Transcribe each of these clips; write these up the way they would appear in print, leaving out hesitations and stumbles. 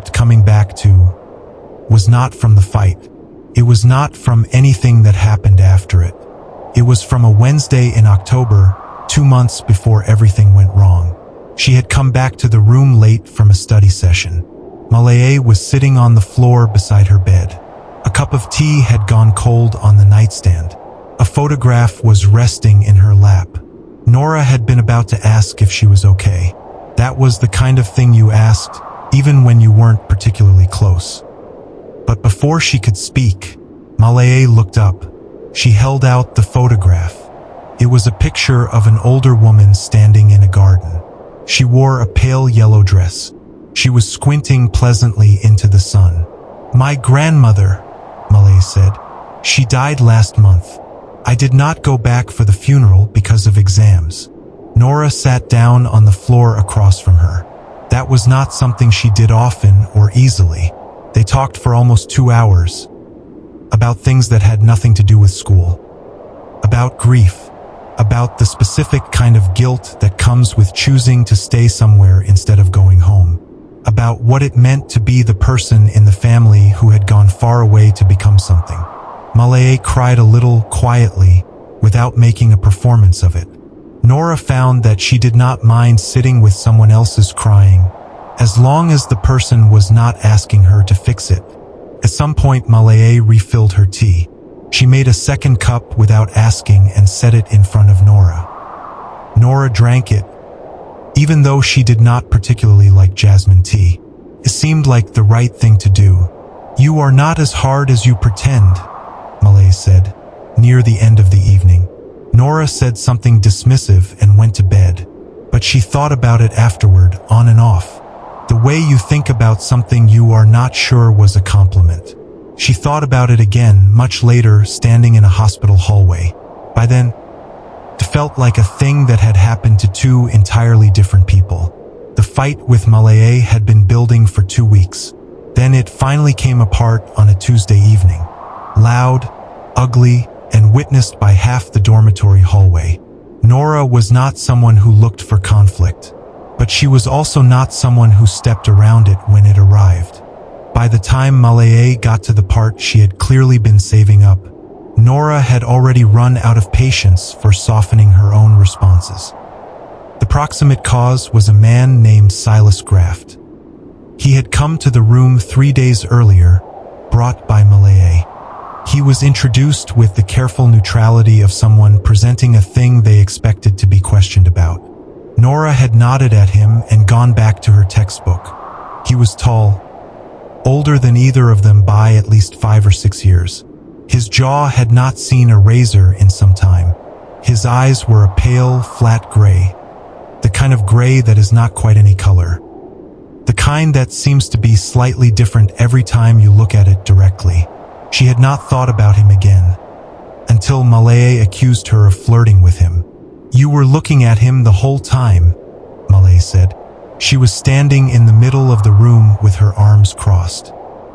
kept coming back to was not from the fight. It was not from anything that happened after it. It was from a Wednesday in October, 2 months before everything went wrong. She had come back to the room late from a study session. Malaye was sitting on the floor beside her bed. A cup of tea had gone cold on the nightstand. A photograph was resting in her lap. Nora had been about to ask if she was okay. That was the kind of thing you asked, even when you weren't particularly close. But before she could speak, Malaye looked up. She held out the photograph. It was a picture of an older woman standing in a garden. She wore a pale yellow dress. She was squinting pleasantly into the sun. "My grandmother," Malaye said. "She died last month. I did not go back for the funeral because of exams." Nora sat down on the floor across from her. That was not something she did often or easily. They talked for almost 2 hours. About things that had nothing to do with school. About grief. About the specific kind of guilt that comes with choosing to stay somewhere instead of going home. About what it meant to be the person in the family who had gone far away to become something. Malaye cried a little quietly, without making a performance of it. Nora found that she did not mind sitting with someone else's crying, as long as the person was not asking her to fix it. At some point, Malaye refilled her tea. She made a second cup without asking and set it in front of Nora. Nora drank it, even though she did not particularly like jasmine tea. It seemed like the right thing to do. "You are not as hard as you pretend," Malaye said, near the end of the evening. Nora said something dismissive and went to bed, but she thought about it afterward, on and off. The way you think about something you are not sure was a compliment. She thought about it again much later, standing in a hospital hallway. By then, it felt like a thing that had happened to 2 entirely different people. The fight with Malaye had been building for 2 weeks. Then it finally came apart on a Tuesday evening. Loud, ugly, and witnessed by half the dormitory hallway. Nora was not someone who looked for conflict, but she was also not someone who stepped around it when it arrived. By the time Malaye got to the part she had clearly been saving up, Nora had already run out of patience for softening her own responses. The proximate cause was a man named Silas Graft. He had come to the room 3 days earlier, brought by Malaye. He was introduced with the careful neutrality of someone presenting a thing they expected to be questioned about. Nora had nodded at him and gone back to her textbook. He was tall, older than either of them by at least 5 or 6 years. His jaw had not seen a razor in some time. His eyes were a pale, flat gray, the kind of gray that is not quite any color. The kind that seems to be slightly different every time you look at it directly. She had not thought about him again, until Malaye accused her of flirting with him. "You were looking at him the whole time," Malaye said. She was standing in the middle of the room with her arms crossed.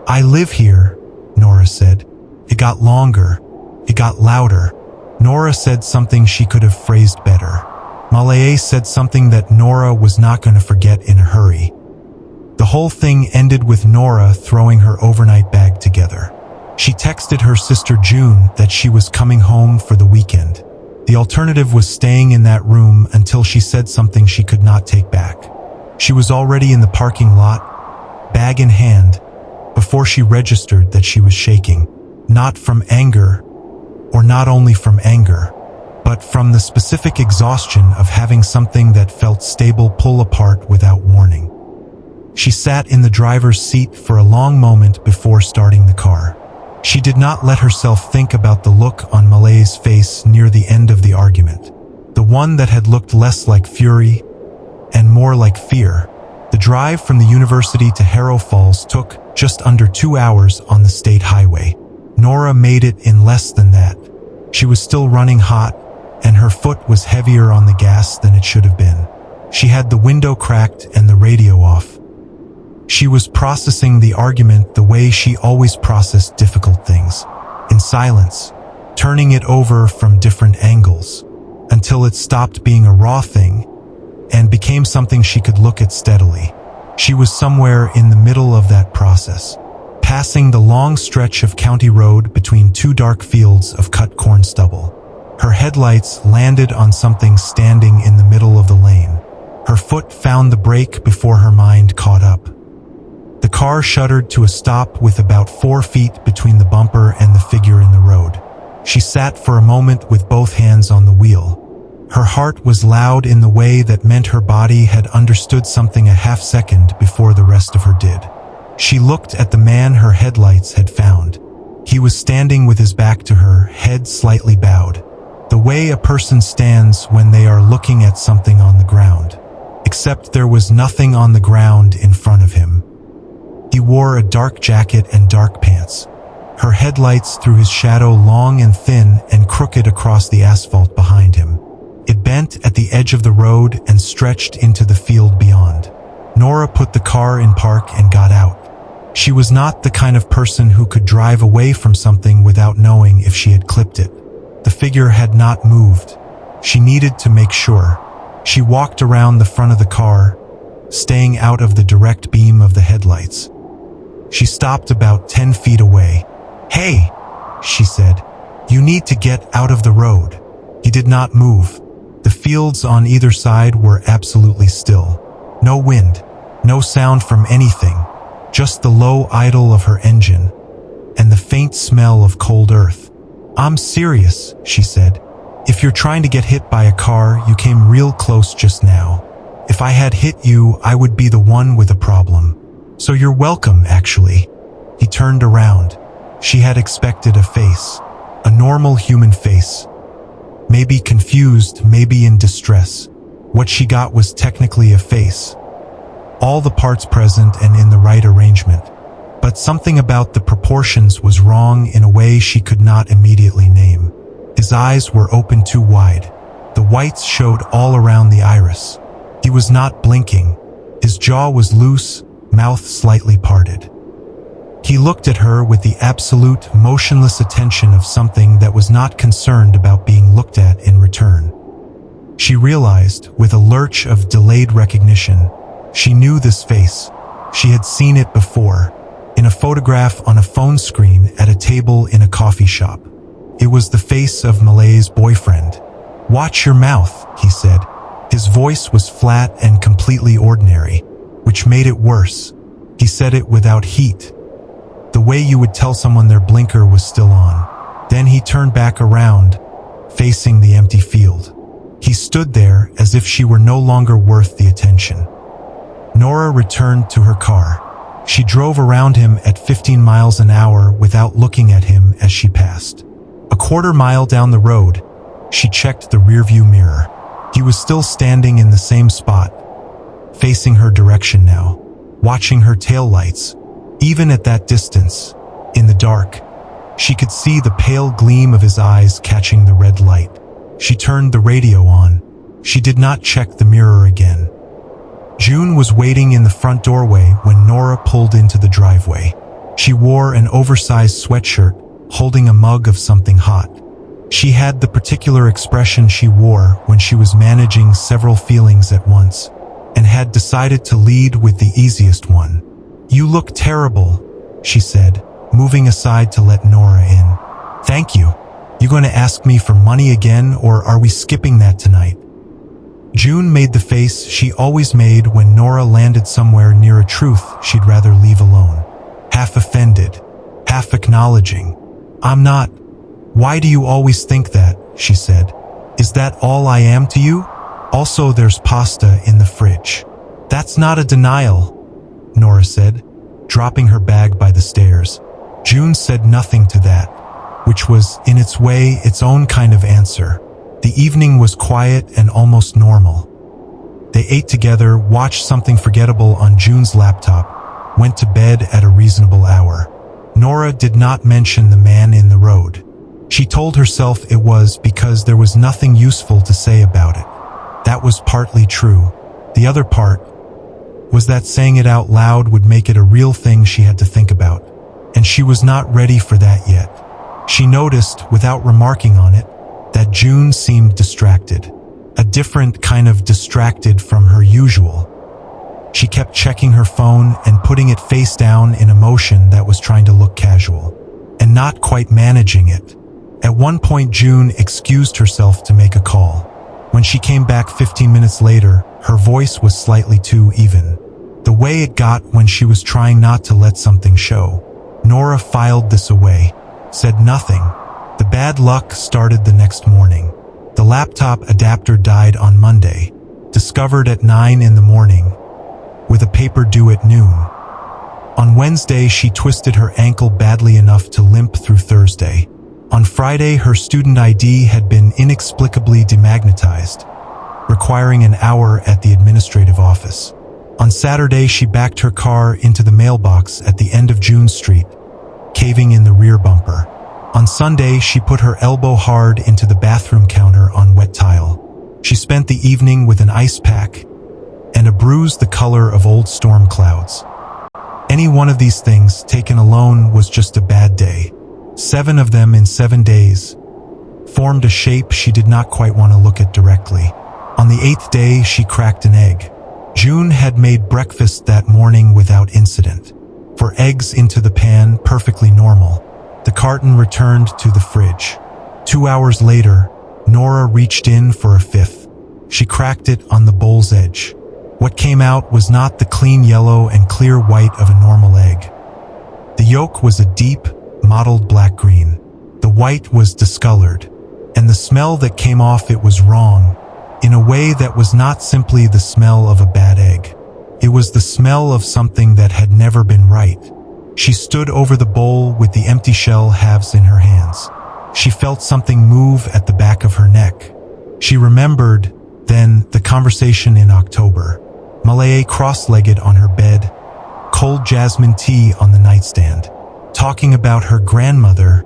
"I live here," Nora said. It got longer. It got louder. Nora said something she could have phrased better. Malaye said something that Nora was not going to forget in a hurry. The whole thing ended with Nora throwing her overnight bag together. She texted her sister June that she was coming home for the weekend. The alternative was staying in that room until she said something she could not take back. She was already in the parking lot, bag in hand, before she registered that she was shaking, not from anger, or not only from anger, but from the specific exhaustion of having something that felt stable pull apart without warning. She sat in the driver's seat for a long moment before starting the car. She did not let herself think about the look on Malaye's face near the end of the argument, the one that had looked less like fury and more like fear. The drive from the university to Harrow Falls took just under 2 hours on the state highway. Nora made it in less than that. She was still running hot, and her foot was heavier on the gas than it should have been. She had the window cracked and the radio off. She was processing the argument the way she always processed difficult things, in silence, turning it over from different angles, until it stopped being a raw thing and became something she could look at steadily. She was somewhere in the middle of that process, passing the long stretch of county road between two dark fields of cut corn stubble. Her headlights landed on something standing in the middle of the lane. Her foot found the brake before her mind caught up. The car shuddered to a stop with about 4 feet between the bumper and the figure in the road. She sat for a moment with both hands on the wheel. Her heart was loud in the way that meant her body had understood something a half second before the rest of her did. She looked at the man her headlights had found. He was standing with his back to her, head slightly bowed. The way a person stands when they are looking at something on the ground. Except there was nothing on the ground in front of him. He wore a dark jacket and dark pants. Her headlights threw his shadow long and thin and crooked across the asphalt behind him. It bent at the edge of the road and stretched into the field beyond. Nora put the car in park and got out. She was not the kind of person who could drive away from something without knowing if she had clipped it. The figure had not moved. She needed to make sure. She walked around the front of the car, staying out of the direct beam of the headlights. She stopped about 10 feet away. "Hey," she said, "you need to get out of the road." He did not move. The fields on either side were absolutely still. No wind, no sound from anything, just the low idle of her engine, and the faint smell of cold earth. "I'm serious," she said. "If you're trying to get hit by a car, you came real close just now. If I had hit you, I would be the one with a problem. So you're welcome, actually." He turned around. She had expected a face, a normal human face. Maybe confused, maybe in distress. What she got was technically a face. All the parts present and in the right arrangement. But something about the proportions was wrong in a way she could not immediately name. His eyes were open too wide. The whites showed all around the iris. He was not blinking. His jaw was loose, mouth slightly parted. He looked at her with the absolute, motionless attention of something that was not concerned about being looked at in return. She realized, with a lurch of delayed recognition, she knew this face. She had seen it before, in a photograph on a phone screen at a table in a coffee shop. It was the face of Malay's boyfriend. "Watch your mouth," he said. His voice was flat and completely ordinary, which made it worse. He said it without heat, the way you would tell someone their blinker was still on. Then he turned back around, facing the empty field. He stood there as if she were no longer worth the attention. Nora returned to her car. She drove around him at 15 miles an hour without looking at him as she passed. A quarter mile down the road, she checked the rearview mirror. He was still standing in the same spot, facing her direction now, watching her taillights. Even at that distance, in the dark, she could see the pale gleam of his eyes catching the red light. She turned the radio on. She did not check the mirror again. June was waiting in the front doorway when Nora pulled into the driveway. She wore an oversized sweatshirt, holding a mug of something hot. She had the particular expression she wore when she was managing several feelings at once, and had decided to lead with the easiest one. "You look terrible," she said, moving aside to let Nora in. "Thank you. You going to ask me for money again, or are we skipping that tonight?" June made the face she always made when Nora landed somewhere near a truth she'd rather leave alone. Half offended, half acknowledging. "I'm not. Why do you always think that?" she said. "Is that all I am to you? Also, there's pasta in the fridge." "That's not a denial," Nora said, dropping her bag by the stairs. June said nothing to that, which was, in its way, its own kind of answer. The evening was quiet and almost normal. They ate together, watched something forgettable on June's laptop, went to bed at a reasonable hour. Nora did not mention the man in the road. She told herself it was because there was nothing useful to say about it. That was partly true. The other part was that saying it out loud would make it a real thing she had to think about, and she was not ready for that yet. She noticed, without remarking on it, that June seemed distracted. A different kind of distracted from her usual. She kept checking her phone and putting it face down in a motion that was trying to look casual, and not quite managing it. At one point, June excused herself to make a call. When she came back 15 minutes later, her voice was slightly too even. The way it got when she was trying not to let something show. Nora filed this away, said nothing. The bad luck started the next morning. The laptop adapter died on Monday, discovered at 9 in the morning, with a paper due at noon. On Wednesday, she twisted her ankle badly enough to limp through Thursday. On Friday, her student ID had been inexplicably demagnetized, requiring an hour at the administrative office. On Saturday, she backed her car into the mailbox at the end of June Street, caving in the rear bumper. On Sunday, she put her elbow hard into the bathroom counter on wet tile. She spent the evening with an ice pack and a bruise the color of old storm clouds. Any one of these things, taken alone, was just a bad day. 7 of them in 7 days formed a shape she did not quite want to look at directly. On the 8th day, she cracked an egg. June had made breakfast that morning without incident. For eggs into the pan, perfectly normal. The carton returned to the fridge. 2 hours later, Nora reached in for a 5th. She cracked it on the bowl's edge. What came out was not the clean yellow and clear white of a normal egg. The yolk was a deep, mottled black-green. The white was discolored, and the smell that came off it was wrong, in a way that was not simply the smell of a bad egg. It was the smell of something that had never been right. She stood over the bowl with the empty shell halves in her hands. She felt something move at the back of her neck. She remembered, then, the conversation in October. Malay cross-legged on her bed, cold jasmine tea on the nightstand, talking about her grandmother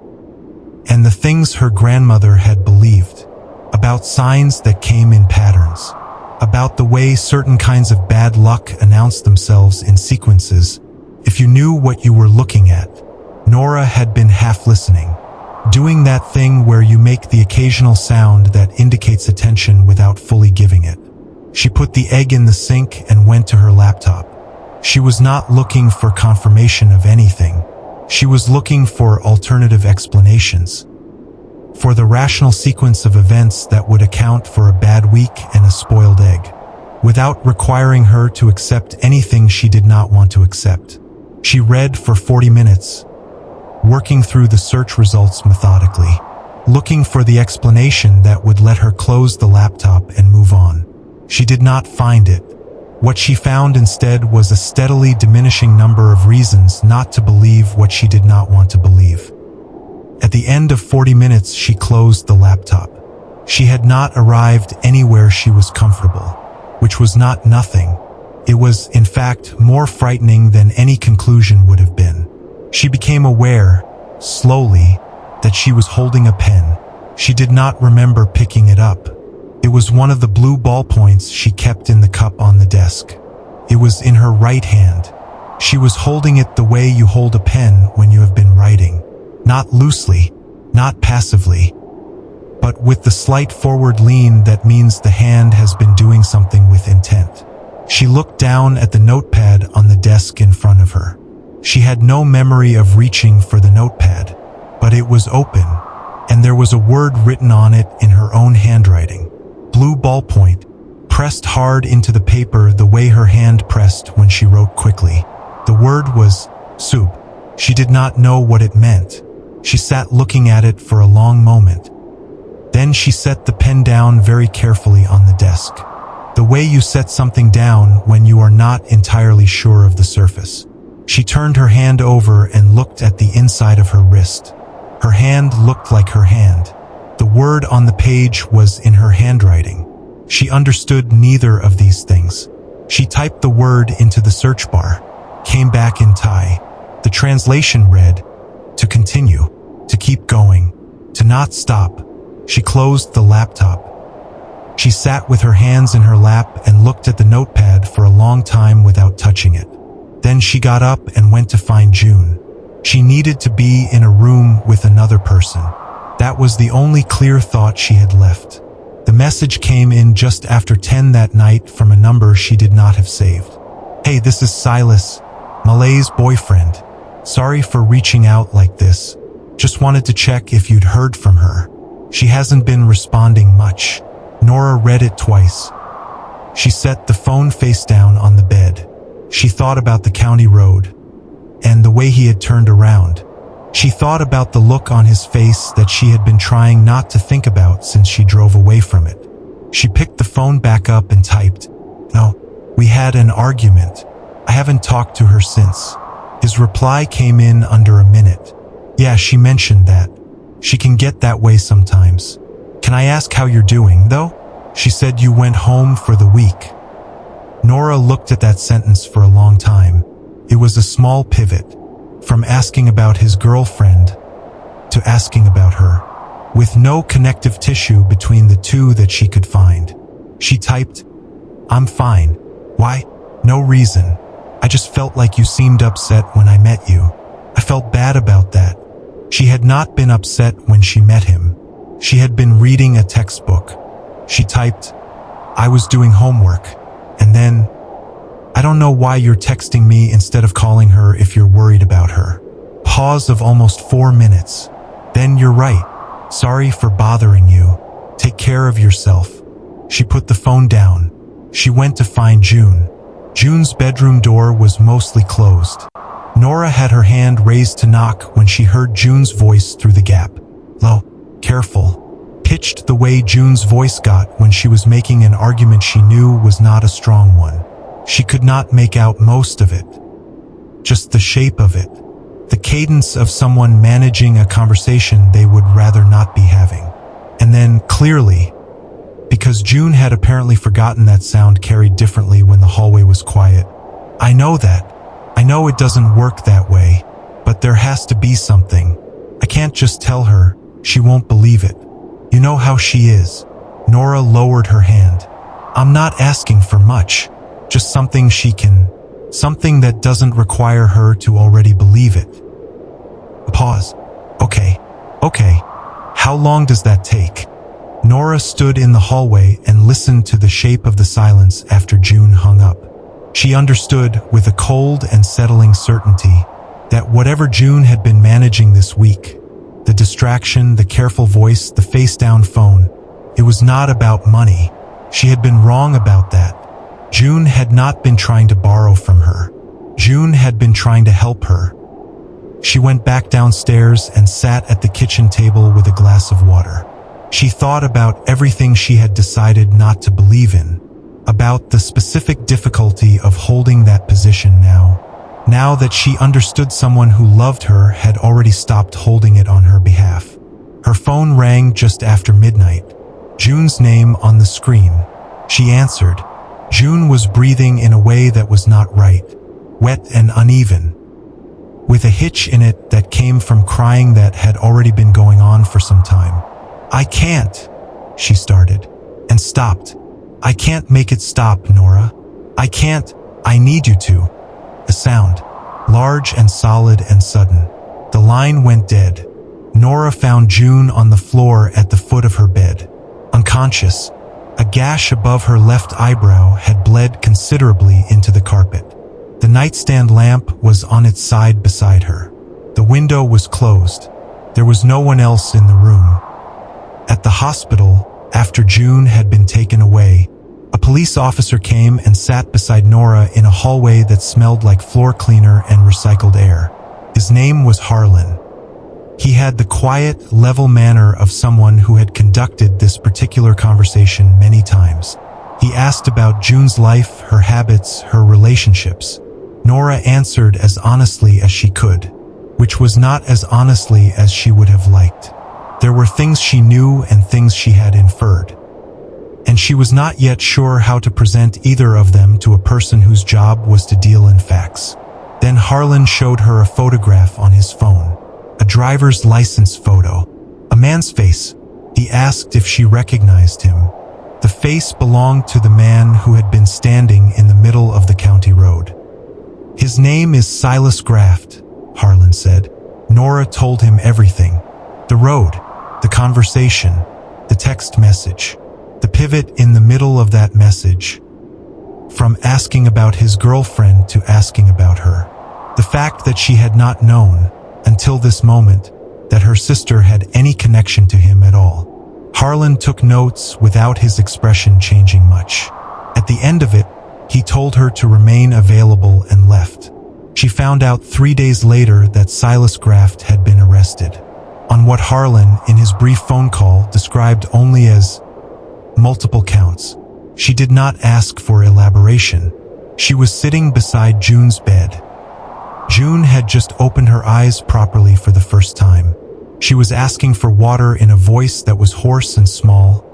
and the things her grandmother had believed, about signs that came in patterns, about the way certain kinds of bad luck announced themselves in sequences. If you knew what you were looking at. Nora had been half listening, doing that thing where you make the occasional sound that indicates attention without fully giving it. She put the egg in the sink and went to her laptop. She was not looking for confirmation of anything. She was looking for alternative explanations, for the rational sequence of events that would account for a bad week and a spoiled egg, without requiring her to accept anything she did not want to accept. She read for 40 minutes, working through the search results methodically, looking for the explanation that would let her close the laptop and move on. She did not find it. What she found instead was a steadily diminishing number of reasons not to believe what she did not want to believe. At the end of 40 minutes, she closed the laptop. She had not arrived anywhere she was comfortable, which was not nothing. It was, in fact, more frightening than any conclusion would have been. She became aware, slowly, that she was holding a pen. She did not remember picking it up. It was one of the blue ballpoints she kept in the cup on the desk. It was in her right hand. She was holding it the way you hold a pen when you have been writing. Not loosely, not passively, but with the slight forward lean that means the hand has been doing something with intent. She looked down at the notepad on the desk in front of her. She had no memory of reaching for the notepad, but it was open, and there was a word written on it in her own handwriting. Blue ballpoint, pressed hard into the paper the way her hand pressed when she wrote quickly. The word was soup. She did not know what it meant. She sat looking at it for a long moment. Then she set the pen down very carefully on the desk. The way you set something down when you are not entirely sure of the surface. She turned her hand over and looked at the inside of her wrist. Her hand looked like her hand. The word on the page was in her handwriting. She understood neither of these things. She typed the word into the search bar, came back in Thai. The translation read, to continue, to keep going, to not stop. She closed the laptop. She sat with her hands in her lap and looked at the notepad for a long time without touching it. Then she got up and went to find June. She needed to be in a room with another person. That was the only clear thought she had left. The message came in just after 10 that night from a number she did not have saved. Hey, this is Silas, Malay's boyfriend. Sorry for reaching out like this. Just wanted to check if you'd heard from her. She hasn't been responding much. Nora read it twice. She set the phone face down on the bed. She thought about the county road and the way he had turned around. She thought about the look on his face that she had been trying not to think about since she drove away from it. She picked the phone back up and typed, "No, we had an argument. I haven't talked to her since." His reply came in under a minute. "Yeah, she mentioned that. She can get that way sometimes. Can I ask how you're doing, though? She said you went home for the week." Nora looked at that sentence for a long time. It was a small pivot, from asking about his girlfriend to asking about her, with no connective tissue between the two that she could find. She typed, "I'm fine. Why? No reason. I just felt like you seemed upset when I met you. I felt bad about that." She had not been upset when she met him. She had been reading a textbook. She typed, "I was doing homework. And then, I don't know why you're texting me instead of calling her if you're worried about her." Pause of almost 4 minutes. "Then you're right. Sorry for bothering you. Take care of yourself." She put the phone down. She went to find June. June's bedroom door was mostly closed. Nora had her hand raised to knock when she heard June's voice through the gap. Low, careful, pitched the way June's voice got when she was making an argument she knew was not a strong one. She could not make out most of it, just the shape of it, the cadence of someone managing a conversation they would rather not be having. And then, clearly, because June had apparently forgotten that sound carried differently when the hallway was quiet. "I know that. I know it doesn't work that way, but there has to be something. I can't just tell her. She won't believe it. You know how she is." Nora lowered her hand. "I'm not asking for much. Just something something that doesn't require her to already believe it." Pause. Okay. How long does that take?" Nora stood in the hallway and listened to the shape of the silence after June hung up. She understood, with a cold and settling certainty, that whatever June had been managing this week, the distraction, the careful voice, the face-down phone, it was not about money. She had been wrong about that. June had not been trying to borrow from her. June had been trying to help her. She went back downstairs and sat at the kitchen table with a glass of water. She thought about everything she had decided not to believe in, about the specific difficulty of holding that position now that she understood someone who loved her had already stopped holding it on her behalf. Her phone rang just after midnight. June's name on the screen. She answered. June was breathing in a way that was not right, wet and uneven, with a hitch in it that came from crying that had already been going on for some time. "I can't," she started, and stopped. "I can't make it stop, Nora. I can't. I need you to." A sound, large and solid and sudden. The line went dead. Nora found June on the floor at the foot of her bed, unconscious. A gash above her left eyebrow had bled considerably into the carpet. The nightstand lamp was on its side beside her. The window was closed. There was no one else in the room. At the hospital, after June had been taken away, a police officer came and sat beside Nora in a hallway that smelled like floor cleaner and recycled air. His name was Harlan. He had the quiet, level manner of someone who had conducted this particular conversation many times. He asked about June's life, her habits, her relationships. Nora answered as honestly as she could, which was not as honestly as she would have liked. There were things she knew and things she had inferred, and she was not yet sure how to present either of them to a person whose job was to deal in facts. Then Harlan showed her a photograph on his phone, a driver's license photo, a man's face. He asked if she recognized him. The face belonged to the man who had been standing in the middle of the county road. "His name is Silas Graft," Harlan said. Nora told him everything. The road, the conversation, the text message, the pivot in the middle of that message. from asking about his girlfriend to asking about her. The fact that she had not known, until this moment, that her sister had any connection to him at all. Harlan took notes without his expression changing much. At the end of it, he told her to remain available and left. She found out 3 days later that Silas Graft had been arrested, on what Harlan, in his brief phone call, described only as multiple counts. She did not ask for elaboration. She was sitting beside June's bed. June had just opened her eyes properly for the first time. She was asking for water in a voice that was hoarse and small,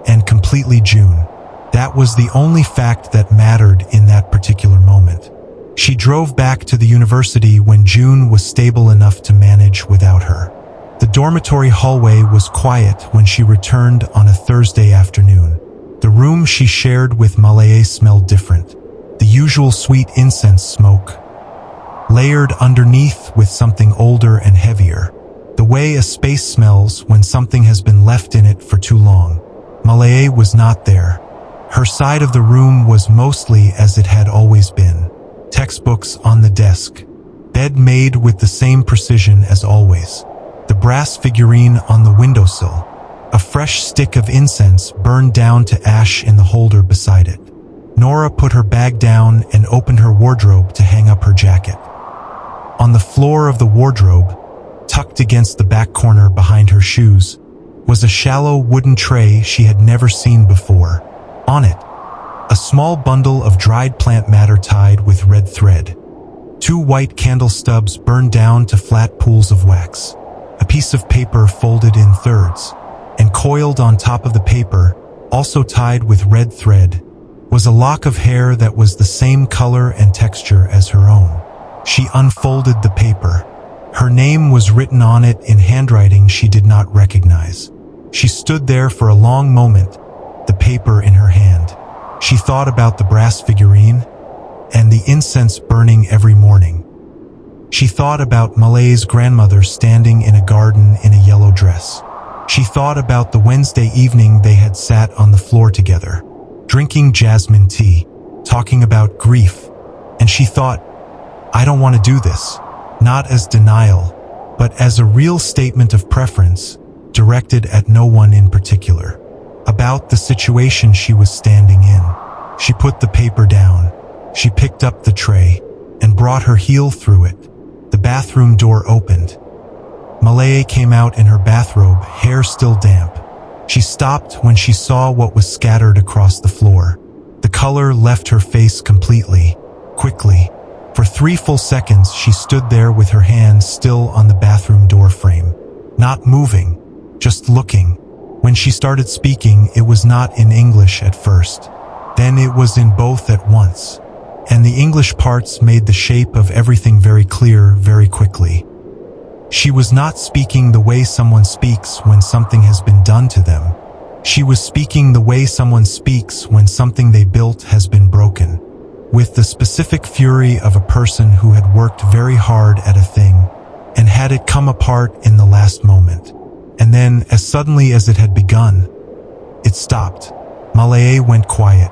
and completely June. That was the only fact that mattered in that particular moment. She drove back to the university when June was stable enough to manage without her. The dormitory hallway was quiet when she returned on a Thursday afternoon. The room she shared with Malaye smelled different. The usual sweet incense smoke, layered underneath with something older and heavier. The way a space smells when something has been left in it for too long. Malaye was not there. Her side of the room was mostly as it had always been. Textbooks on the desk. Bed made with the same precision as always. The brass figurine on the windowsill. A fresh stick of incense burned down to ash in the holder beside it. Nora put her bag down and opened her wardrobe to hang up her jacket. On the floor of the wardrobe, tucked against the back corner behind her shoes, was a shallow wooden tray she had never seen before. On it, a small bundle of dried plant matter tied with red thread. 2 white candle stubs burned down to flat pools of wax. A piece of paper folded in thirds, and coiled on top of the paper, also tied with red thread, was a lock of hair that was the same color and texture as her own. She unfolded the paper. Her name was written on it in handwriting she did not recognize. She stood there for a long moment, the paper in her hand. She thought about the brass figurine and the incense burning every morning. She thought about Malaye's grandmother standing in a garden in a yellow dress. She thought about the Wednesday evening they had sat on the floor together, drinking jasmine tea, talking about grief, and she thought, I don't want to do this, not as denial, but as a real statement of preference, directed at no one in particular, about the situation she was standing in. She put the paper down. She picked up the tray and brought her heel through it. The bathroom door opened. Malaye came out in her bathrobe, hair still damp. She stopped when she saw what was scattered across the floor. The color left her face completely, quickly. For 3 full seconds, she stood there with her hands still on the bathroom door frame, not moving, just looking. When she started speaking, it was not in English at first. Then it was in both at once. And the English parts made the shape of everything very clear very quickly. She was not speaking the way someone speaks when something has been done to them. She was speaking the way someone speaks when something they built has been broken, with the specific fury of a person who had worked very hard at a thing and had it come apart in the last moment. And then, as suddenly as it had begun, it stopped. Malaye went quiet.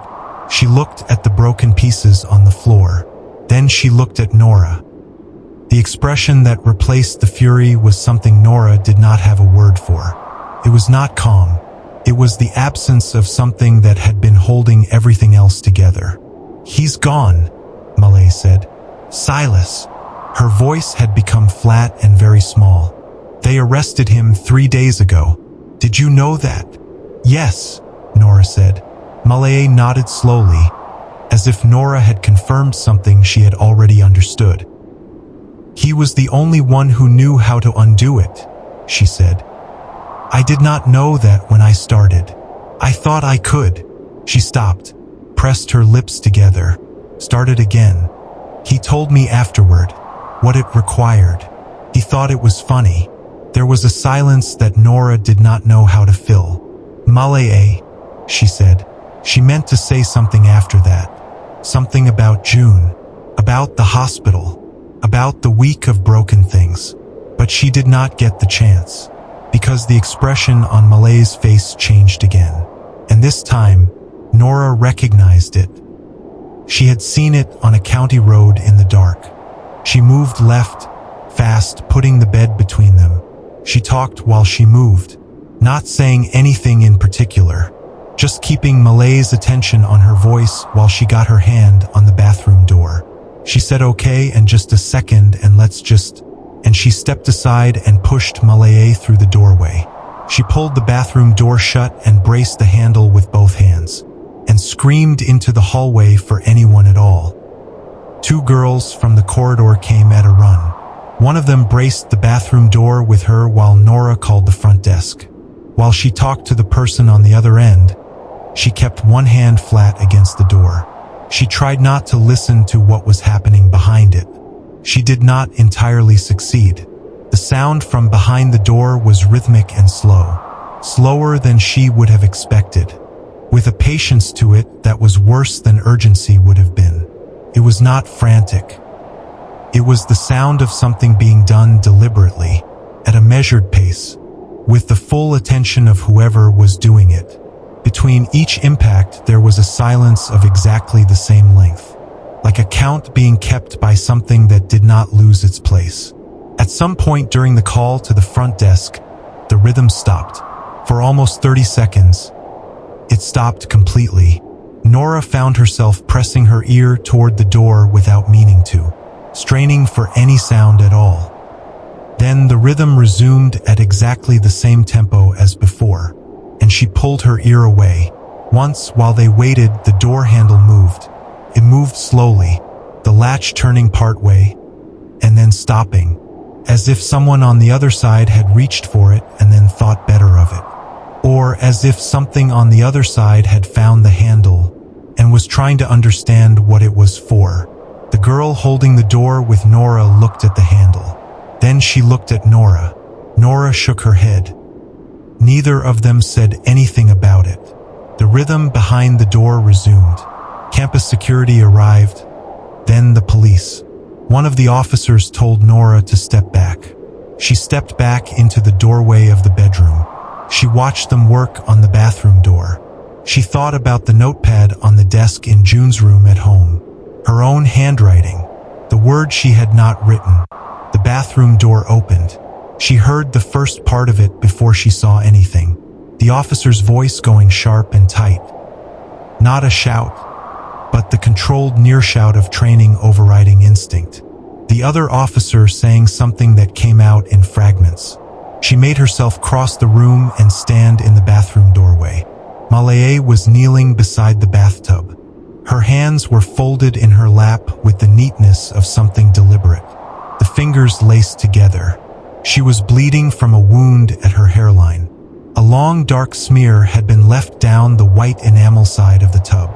She looked at the broken pieces on the floor. Then she looked at Nora. The expression that replaced the fury was something Nora did not have a word for. It was not calm. It was the absence of something that had been holding everything else together. He's gone, Malaye said. Silas. Her voice had become flat and very small. They arrested him 3 days ago. Did you know that? Yes, Nora said. Malaye nodded slowly, as if Nora had confirmed something she had already understood. He was the only one who knew how to undo it, she said. I did not know that when I started. I thought I could. She stopped, pressed her lips together, started again. He told me afterward what it required. He thought it was funny. There was a silence that Nora did not know how to fill. Malaye, she said. She meant to say something after that. Something about June, about the hospital, about the week of broken things. But she did not get the chance, because the expression on Malaye's face changed again. And this time, Nora recognized it. She had seen it on a county road in the dark. She moved left, fast, putting the bed between them. She talked while she moved, not saying anything in particular, just keeping Malay's attention on her voice while she got her hand on the bathroom door. She said okay and just a second and she stepped aside and pushed Malay through the doorway. She pulled the bathroom door shut and braced the handle with both hands, and screamed into the hallway for anyone at all. 2 girls from the corridor came at a run. One of them braced the bathroom door with her while Nora called the front desk. While she talked to the person on the other end, she kept one hand flat against the door. She tried not to listen to what was happening behind it. She did not entirely succeed. The sound from behind the door was rhythmic and slow, slower than she would have expected, with a patience to it that was worse than urgency would have been. It was not frantic. It was the sound of something being done deliberately, at a measured pace, with the full attention of whoever was doing it. Between each impact, there was a silence of exactly the same length, like a count being kept by something that did not lose its place. At some point during the call to the front desk, the rhythm stopped. For almost 30 seconds, it stopped completely. Nora found herself pressing her ear toward the door without meaning to, straining for any sound at all. Then the rhythm resumed at exactly the same tempo as before, and she pulled her ear away. Once, while they waited, the door handle moved. It moved slowly, the latch turning partway, and then stopping, as if someone on the other side had reached for it and then thought better of it. Or as if something on the other side had found the handle and was trying to understand what it was for. The girl holding the door with Nora looked at the handle. Then she looked at Nora. Nora shook her head. Neither of them said anything about it. The rhythm behind the door resumed. Campus security arrived, then the police. One of the officers told Nora to step back. She stepped back into the doorway of the bedroom. She watched them work on the bathroom door. She thought about the notepad on the desk in June's room at home. Her own handwriting, the word she had not written. The bathroom door opened. She heard the first part of it before she saw anything. The officer's voice going sharp and tight. Not a shout, but the controlled near shout of training overriding instinct. The other officer saying something that came out in fragments. She made herself cross the room and stand in the bathroom doorway. Malay was kneeling beside the bathtub. Her hands were folded in her lap with the neatness of something deliberate. The fingers laced together. She was bleeding from a wound at her hairline. A long dark smear had been left down the white enamel side of the tub.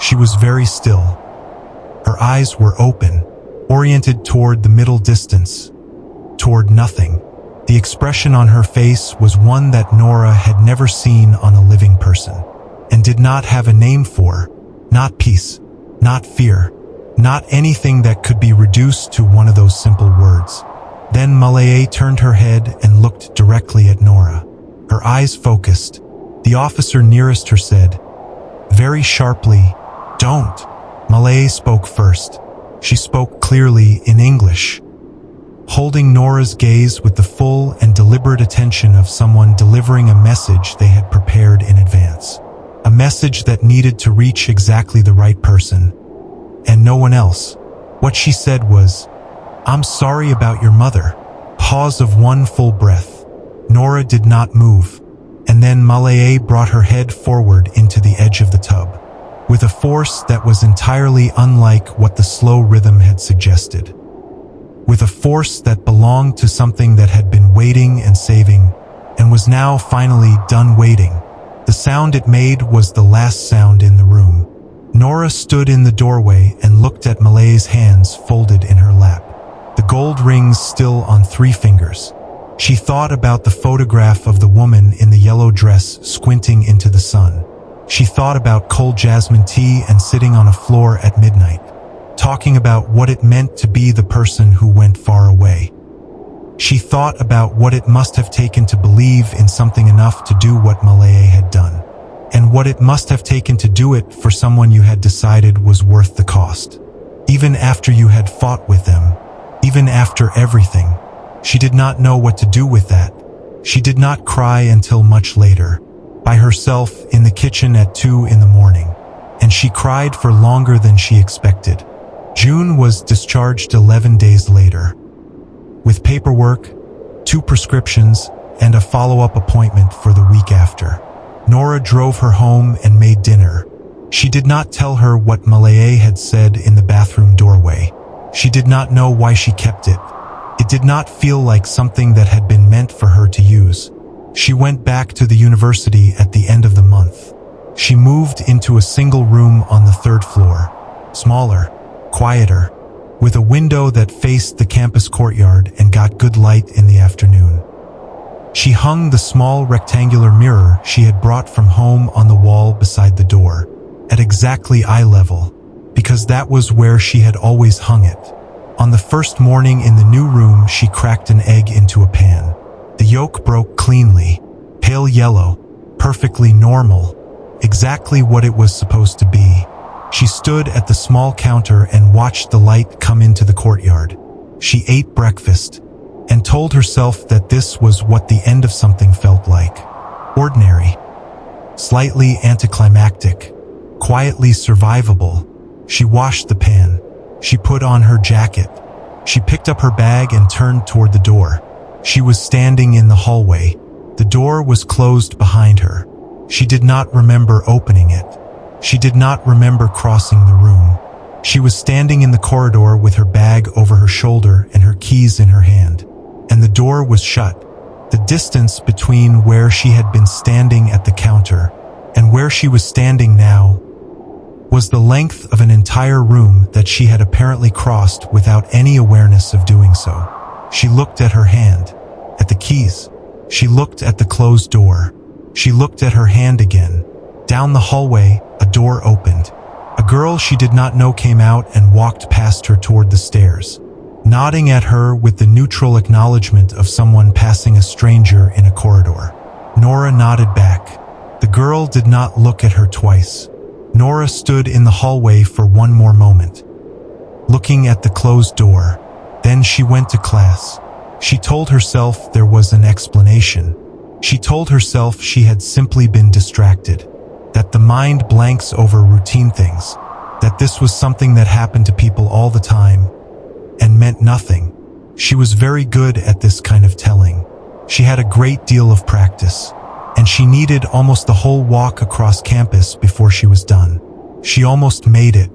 She was very still. Her eyes were open, oriented toward the middle distance, toward nothing. The expression on her face was one that Nora had never seen on a living person, and did not have a name for. Not peace, not fear, not anything that could be reduced to one of those simple words. Then Malay turned her head and looked directly at Nora. Her eyes focused. The officer nearest her said, very sharply, "Don't." Malay spoke first. She spoke clearly in English, holding Nora's gaze with the full and deliberate attention of someone delivering a message they had prepared in advance. A message that needed to reach exactly the right person, and no one else. What she said was, "I'm sorry about your mother." Pause of one full breath. Nora did not move, and then Malay brought her head forward into the edge of the tub, with a force that was entirely unlike what the slow rhythm had suggested. With a force that belonged to something that had been waiting and saving, and was now finally done waiting. The sound it made was the last sound in the room. Nora stood in the doorway and looked at Malay's hands folded in her lap, the gold rings still on 3 fingers. She thought about the photograph of the woman in the yellow dress squinting into the sun. She thought about cold jasmine tea and sitting on a floor at midnight, talking about what it meant to be the person who went far away. She thought about what it must have taken to believe in something enough to do what Malay had done. and what it must have taken to do it for someone you had decided was worth the cost. Even after you had fought with them, even after everything, she did not know what to do with that. She did not cry until much later, by herself in the kitchen at 2 in the morning, and she cried for longer than she expected. June was discharged 11 days later. With paperwork, 2 prescriptions, and a follow-up appointment for the week after. Nora drove her home and made dinner. She did not tell her what Malay had said in the bathroom doorway. She did not know why she kept it. It did not feel like something that had been meant for her to use. She went back to the university at the end of the month. She moved into a single room on the 3rd floor. Smaller, quieter, with a window that faced the campus courtyard and got good light in the afternoon. She hung the small rectangular mirror she had brought from home on the wall beside the door, at exactly eye level, because that was where she had always hung it. On the first morning in the new room, she cracked an egg into a pan. The yolk broke cleanly, pale yellow, perfectly normal, exactly what it was supposed to be. She stood at the small counter and watched the light come into the courtyard. She ate breakfast and told herself that this was what the end of something felt like. Ordinary, slightly anticlimactic, quietly survivable. She washed the pan. She put on her jacket. She picked up her bag and turned toward the door. She was standing in the hallway. The door was closed behind her. She did not remember opening it. She did not remember crossing the room. She was standing in the corridor with her bag over her shoulder and her keys in her hand. And the door was shut. The distance between where she had been standing at the counter and where she was standing now was the length of an entire room that she had apparently crossed without any awareness of doing so. She looked at her hand, at the keys. She looked at the closed door. She looked at her hand again. Down the hallway, a door opened. A girl she did not know came out and walked past her toward the stairs, nodding at her with the neutral acknowledgement of someone passing a stranger in a corridor. Nora nodded back. The girl did not look at her twice. Nora stood in the hallway for one more moment, looking at the closed door. Then she went to class. She told herself there was an explanation. She told herself she had simply been distracted, that the mind blanks over routine things, that this was something that happened to people all the time and meant nothing. She was very good at this kind of telling. She had a great deal of practice, and she needed almost the whole walk across campus before she was done. She almost made it.